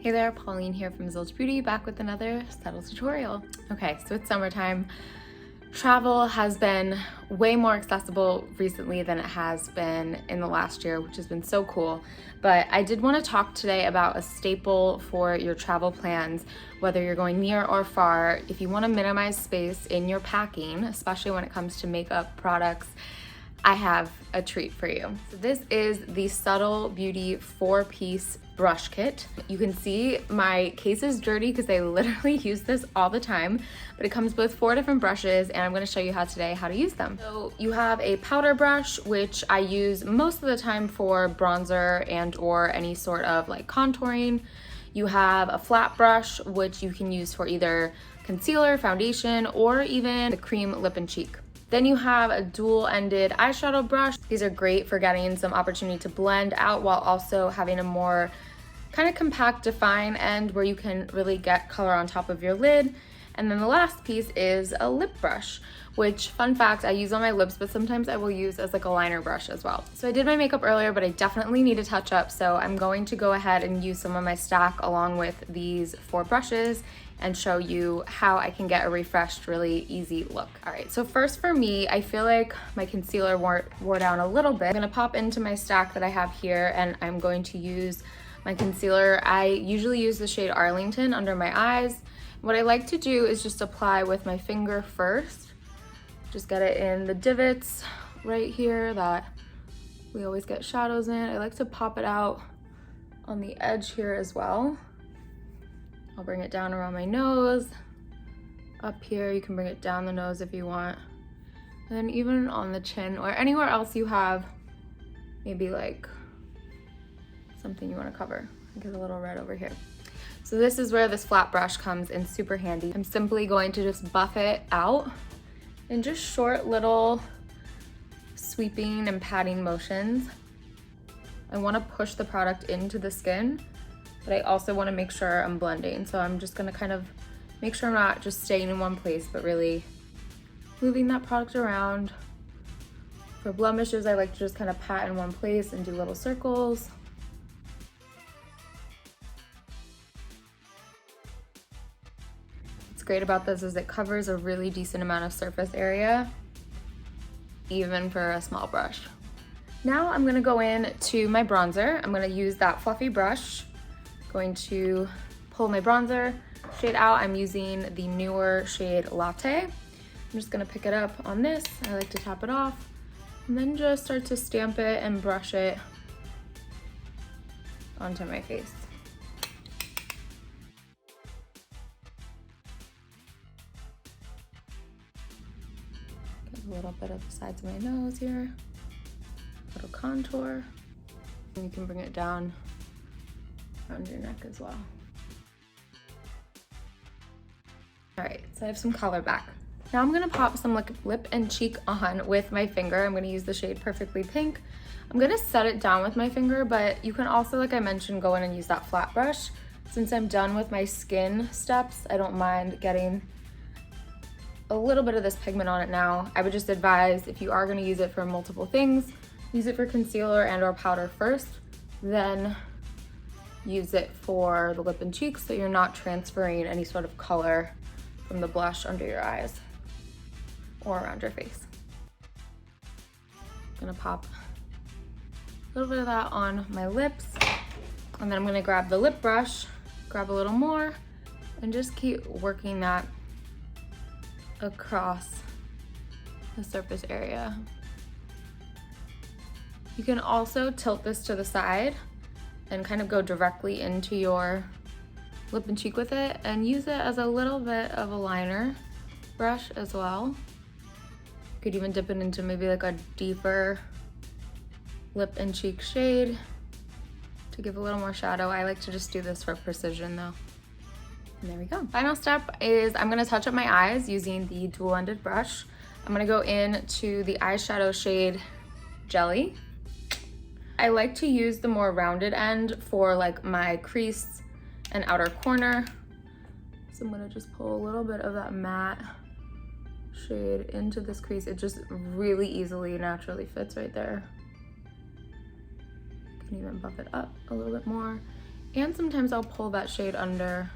Hey there, Pauline here from Zilch Beauty, back with another Subtl tutorial. Okay, so it's summertime. Travel has been way more accessible recently than it has been in the last year, which has been so cool. But I did want to talk today about a staple for your travel plans, whether you're going near or far. If you want to minimize space in your packing, especially when it comes to makeup products, I have a treat for you. So this is the Subtl Beauty 4-piece brush kit. You can see my case is dirty because I literally use this all the time, but it comes with 4 different brushes and I'm going to show you today how to use them. So you have a powder brush, which I use most of the time for bronzer and or any sort of like contouring. You have a flat brush, which you can use for either concealer, foundation, or even the cream lip and cheek. Then you have a dual-ended eyeshadow brush. These are great for getting some opportunity to blend out while also having a more kind of compact, define end where you can really get color on top of your lid. And then the last piece is a lip brush, which, fun fact, I use on my lips, but sometimes I will use as like a liner brush as well. So I did my makeup earlier, but I definitely need a touch up. So I'm going to go ahead and use some of my stack along with these 4 brushes and show you how I can get a refreshed, really easy look. All right, so first for me, I feel like my concealer wore down a little bit. I'm gonna pop into my stack that I have here and I'm going to use my concealer. I usually use the shade Arlington under my eyes. What I like to do is just apply with my finger first. Just get it in the divots right here that we always get shadows in. I like to pop it out on the edge here as well. I'll bring it down around my nose, up here. You can bring it down the nose if you want. And then even on the chin or anywhere else you have maybe like something you want to cover. I get a little red over here. So this is where this flat brush comes in super handy. I'm simply going to just buff it out in just short little sweeping and patting motions. I want to push the product into the skin, but I also want to make sure I'm blending. So I'm just going to kind of make sure I'm not just staying in one place, but really moving that product around. For blemishes, I like to just kind of pat in one place and do little circles. What's great about this is it covers a really decent amount of surface area, even for a small brush. Now I'm going to go in to my bronzer. I'm going to use that fluffy brush. Going to pull my bronzer shade out. I'm using the newer shade Latte. I'm just gonna pick it up on this. I like to tap it off and then just start to stamp it and brush it onto my face. Get a little bit of the sides of my nose here, a little contour, and you can bring it down around your neck as well. All right, so I have some color back. Now I'm gonna pop some lip and cheek on with my finger. I'm gonna use the shade Perfectly Pink. I'm gonna set it down with my finger, but you can also, like I mentioned, go in and use that flat brush. Since I'm done with my skin steps, I don't mind getting a little bit of this pigment on it now. I would just advise, if you are gonna use it for multiple things, use it for concealer and or powder first, then use it for the lip and cheeks so you're not transferring any sort of color from the blush under your eyes or around your face. I'm gonna pop a little bit of that on my lips, and then I'm gonna grab the lip brush, grab a little more, and just keep working that across the surface area. You can also tilt this to the side and kind of go directly into your lip and cheek with it and use it as a little bit of a liner brush as well. You could even dip it into maybe like a deeper lip and cheek shade to give a little more shadow. I like to just do this for precision though. And there we go. Final step is I'm gonna touch up my eyes using the dual-ended brush. I'm gonna go into the eyeshadow shade Jelly. I like to use the more rounded end for like my crease and outer corner. So I'm gonna just pull a little bit of that matte shade into this crease. It just really easily, naturally fits right there. Can even buff it up a little bit more. And sometimes I'll pull that shade under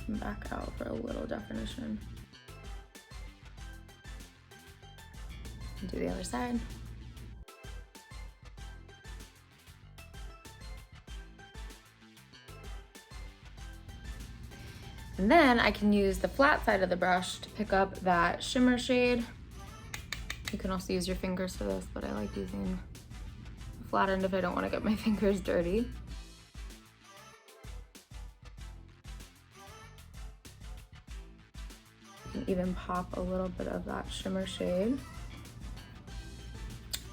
and back out for a little definition. And do the other side. And then I can use the flat side of the brush to pick up that shimmer shade. You can also use your fingers for this, but I like using the flat end if I don't want to get my fingers dirty. You can even pop a little bit of that shimmer shade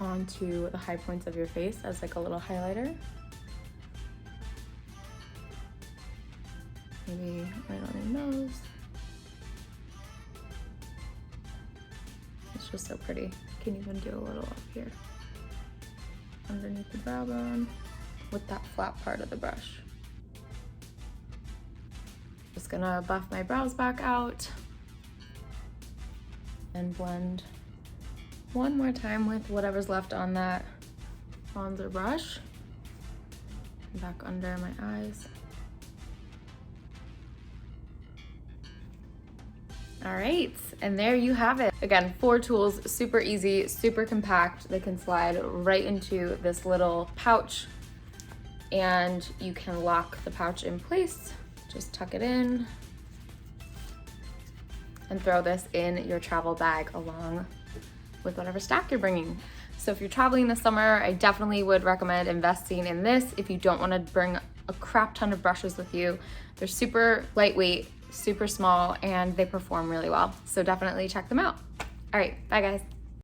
onto the high points of your face as like a little highlighter. Maybe right on your nose. It's just so pretty. You can even do a little up here underneath the brow bone with that flat part of the brush. Just gonna buff my brows back out and blend one more time with whatever's left on that bronzer brush. Back under my eyes. All right, and there you have it. Again, 4 tools, super easy, super compact. They can slide right into this little pouch and you can lock the pouch in place. Just tuck it in and throw this in your travel bag along with whatever stack you're bringing. So if you're traveling this summer, I definitely would recommend investing in this if you don't want to bring a crap ton of brushes with you. They're super lightweight, super small, and they perform really well. So definitely check them out. All right, bye guys.